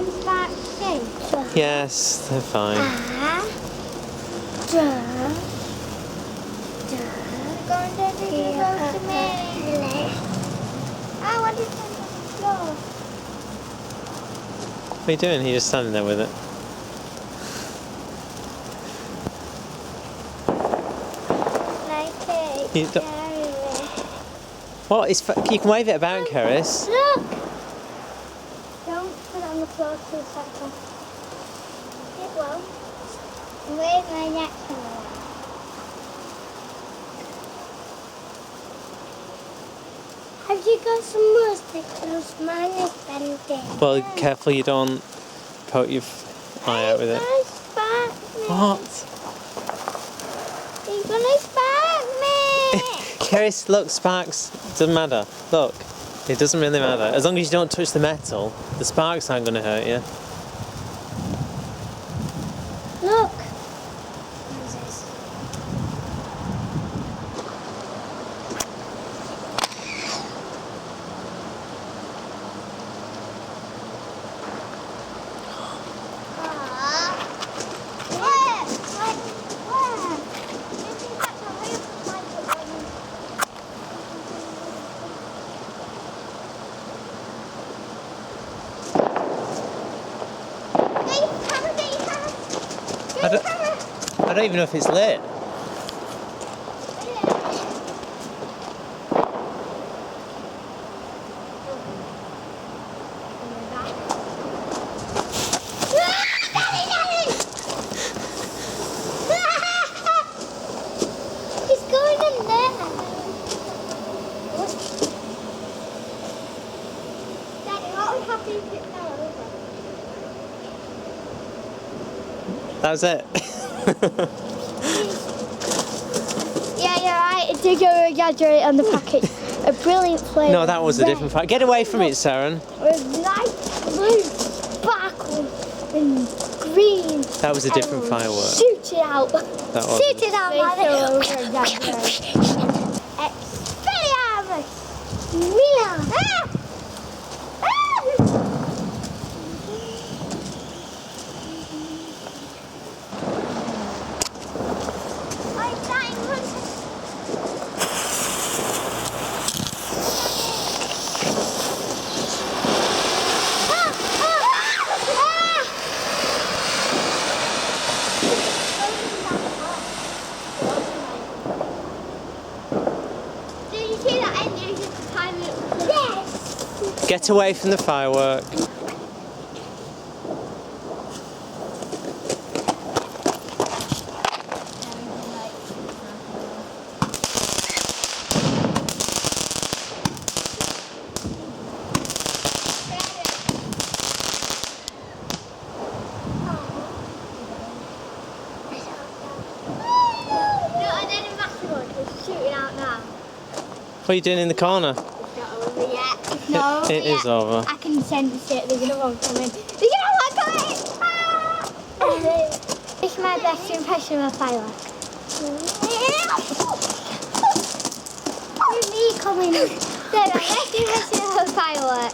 them sparks safe? Yes, they're fine. Go and do the rosemary. I want to stand on the floor. What are you doing? You're just standing there with it. Like You don't- What? You can wave it about, Cerys. Look! Don't put it on the floor too second. It won't. Wave my next one. Have you got some more stickers? Mine is bending. Well, careful you don't poke your eye out with it. What? You're gonna spark me! Cerys, look, sparks. Doesn't matter. Look, it doesn't really matter. As long as you don't touch the metal, the sparks aren't going to hurt you. Look! What is this? I don't even know if it's lit. It's going in there. Daddy, what would happen if it fell over? That was it. Yeah, you're right. It did go exaggerate on the package. A brilliant flavour. No, that was a different fight. Get away from it, Saren. With light blue, sparkle, and green. That was a different firework. Shoot it out. That was. Shoot it out, man. Expelliarmus. Mila. Ah! Get away from the firework. What are you doing in the corner? It's not over yet. No, It is over. I can sense it. They're gonna want to come in. They're gonna want to come in. Ah! It's my best impression of a firework. With me coming. They're my best impression of a firework.